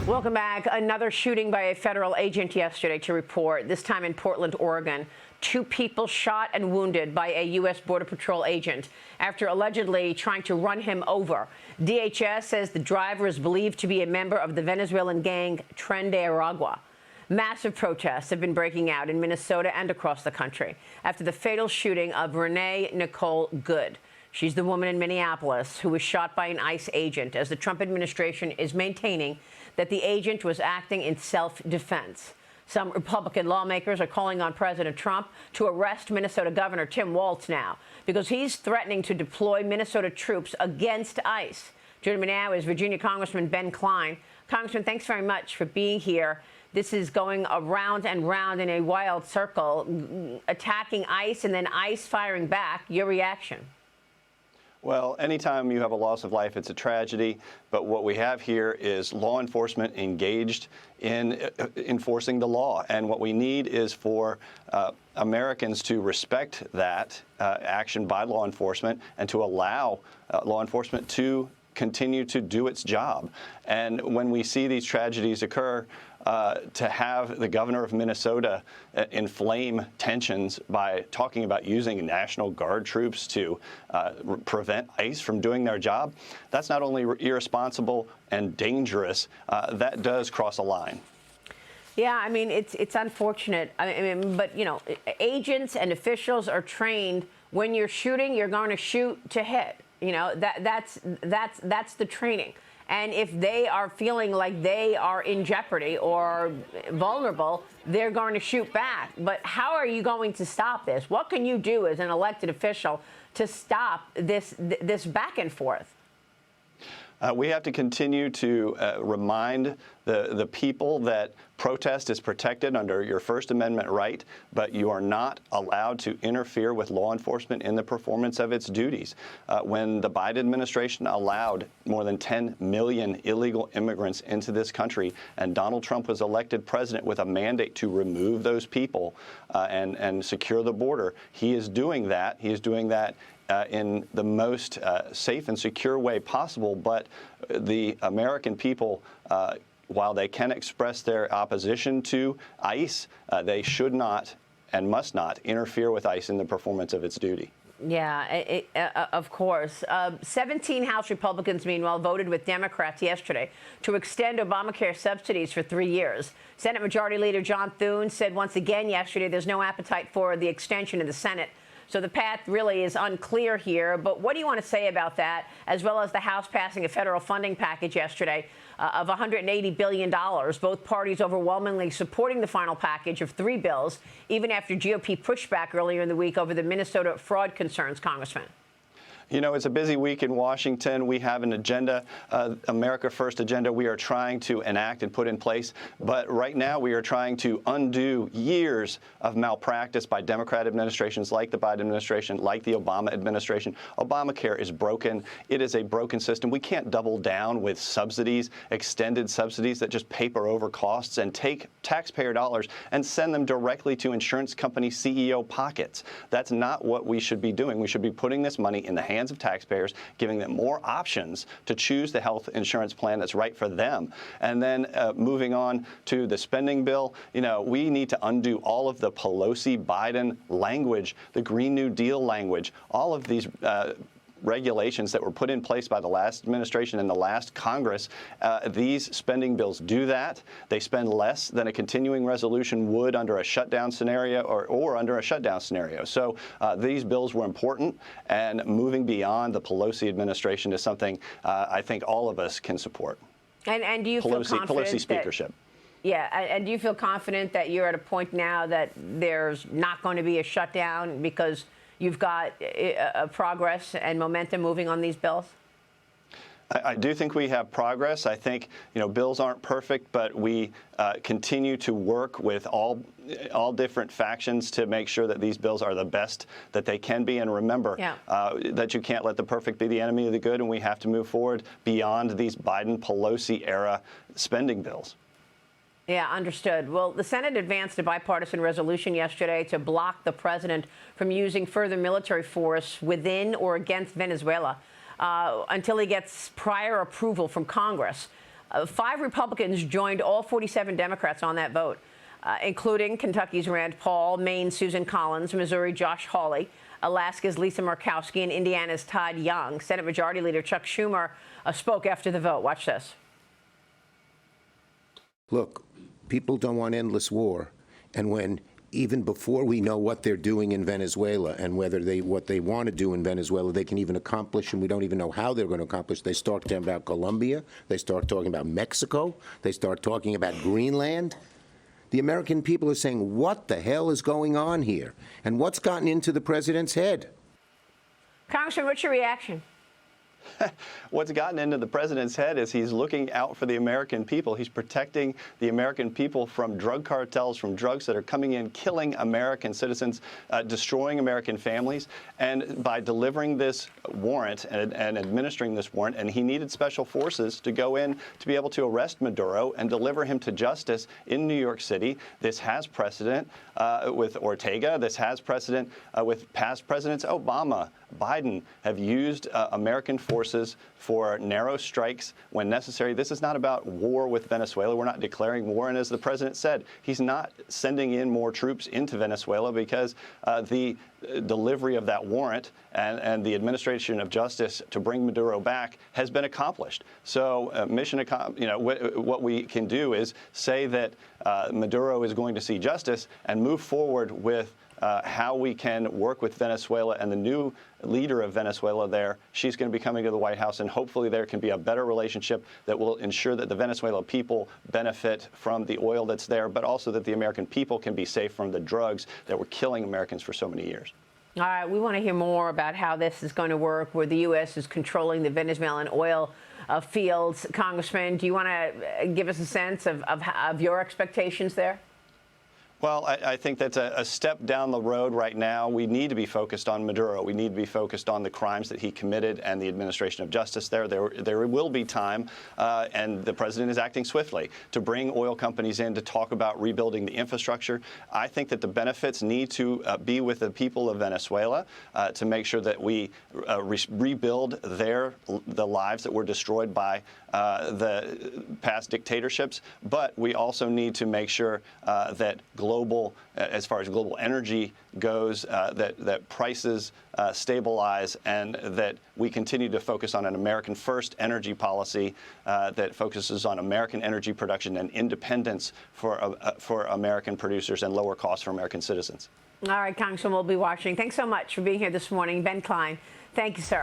Welcome back. Another shooting by a federal agent yesterday to report, this time in Portland, Oregon. 2 people shot and wounded by a U.S. Border Patrol agent after allegedly trying to run him over. DHS says the driver is believed to be a member of the Venezuelan gang Tren de Aragua. Massive protests have been breaking out in Minnesota and across the country after the fatal shooting of Renee Nicole Good. She's the woman in Minneapolis who was shot by an ICE agent, as the Trump administration is maintaining that the agent was acting in self-defense. Some Republican lawmakers are calling on President Trump to arrest Minnesota Governor Tim Walz now because he's threatening to deploy Minnesota troops against ICE. Joining me now is Virginia Congressman Ben Cline. Congressman, thanks very much for being here. This is going around and round in a wild circle, attacking ICE and then ICE firing back. Your reaction? Well, anytime you have a loss of life, it's a tragedy. But what we have here is law enforcement engaged in enforcing the law. And what we need is for Americans to respect that action by law enforcement and to allow law enforcement to continue to do its job. And when we see these tragedies occur, to have the governor of Minnesota inflame tensions by talking about using National Guard troops to prevent ICE from doing their job, that's not only irresponsible and dangerous, that does cross a line. Yeah, I mean, it's unfortunate. I mean, but, you know, agents and officials are trained when you're shooting, you're going to shoot to hit. You know, that's the training. And if they are feeling like they are in jeopardy or vulnerable, they're going to shoot back. But how are you going to stop this? What can you do as an elected official to stop this back and forth? We have to continue to remind the people that protest is protected under your First Amendment right, but you are not allowed to interfere with law enforcement in the performance of its duties. When the Biden administration allowed more than 10 million illegal immigrants into this country, and Donald Trump was elected president with a mandate to remove those people and secure the border, he is doing that. He is doing that in the most safe and secure way possible. But the American people, while they can express their opposition to ICE, they should not and must not interfere with ICE in the performance of its duty. Yeah, of course. 17 House Republicans, meanwhile, voted with Democrats yesterday to extend Obamacare subsidies for 3 years. Senate Majority Leader John Thune said once again yesterday there's no appetite for the extension in the Senate. So the path really is unclear here. But what do you want to say about that, as well as the House passing a federal funding package yesterday of $180 billion, both parties overwhelmingly supporting the final package of 3 bills, even after GOP pushback earlier in the week over the Minnesota fraud concerns, Congressman? You know, it's a busy week in Washington. We have an agenda, America First agenda we are trying to enact and put in place. But right now we are trying to undo years of malpractice by Democrat administrations like the Biden administration, like the Obama administration. Obamacare is broken. It is a broken system. We can't double down with subsidies, extended subsidies that just paper over costs and take taxpayer dollars and send them directly to insurance company CEO pockets. That's not what we should be doing. We should be putting this money in the hands of taxpayers, giving them more options to choose the health insurance plan that's right for them. And then moving on to the spending bill, you know, we need to undo all of the Pelosi-Biden language, the Green New Deal language, all of these regulations that were put in place by the last administration and the last Congress. These spending bills do that. They spend less than a continuing resolution would under a shutdown scenario or under a shutdown scenario. So these bills were important, and moving beyond the Pelosi administration is something I think all of us can support. And do you feel confident Pelosi speakership. Yeah, and do you feel confident that you're at a point now that there's not going to be a shutdown because you've got progress and momentum moving on these bills? I do think we have progress. I think, you know, bills aren't perfect, but we continue to work with all different factions to make sure that these bills are the best that they can be. And remember that you can't let the perfect be the enemy of the good, and we have to move forward beyond these Biden-Pelosi era spending bills. Yeah, understood. Well, the Senate advanced a bipartisan resolution yesterday to block the president from using further military force within or against Venezuela until he gets prior approval from Congress. 5 Republicans joined all 47 Democrats on that vote, including Kentucky's Rand Paul, Maine's Susan Collins, Missouri Josh Hawley, Alaska's Lisa Murkowski, and Indiana's Todd Young. Senate Majority Leader Chuck Schumer spoke after the vote. Watch this. Look, people don't want endless war. And when, even before we know what they're doing in Venezuela and what they want to do in Venezuela, they can even accomplish, and we don't even know how they're going to accomplish. They start talking about Colombia. They start talking about Mexico. They start talking about Greenland. The American people are saying, what the hell is going on here? And what's gotten into the president's head? Congressman, what's your reaction? What's gotten into the president's head is he's looking out for the American people. He's protecting the American people from drug cartels, from drugs that are coming in, killing American citizens, destroying American families. And by delivering this warrant and administering this warrant, and he needed special forces to go in to be able to arrest Maduro and deliver him to justice in New York City. This has precedent with Ortega. This has precedent with past presidents. Obama, Biden have used American forces for narrow strikes when necessary. This is not about war with Venezuela. We're not declaring war. And as the president said, he's not sending in more troops into Venezuela because the delivery of that warrant and the administration of justice to bring Maduro back has been accomplished. So what we can do is say that Maduro is going to see justice and move forward with how we can work with Venezuela and the new leader of Venezuela there. She's going to be coming to the White House, and hopefully there can be a better relationship that will ensure that the Venezuela people benefit from the oil that's there, but also that the American people can be safe from the drugs that were killing Americans for so many years. All right, we want to hear more about how this is going to work, where the U.S. is controlling the Venezuelan oil fields. Congressman, do you want to give us a sense of your expectations there? Well, I think that's a step down the road right now. We need to be focused on Maduro. We need to be focused on the crimes that he committed and the administration of justice there. There will be time, and the president is acting swiftly to bring oil companies in to talk about rebuilding the infrastructure. I think that the benefits need to be with the people of Venezuela to make sure that we rebuild the lives that were destroyed by the past dictatorships. But we also need to make sure that as far as global energy goes, that prices stabilize and that we continue to focus on an American first energy policy that focuses on American energy production and independence for American producers and lower costs for American citizens. All right, Congressman, we'll be watching. Thanks so much for being here this morning. Ben Cline, thank you, sir.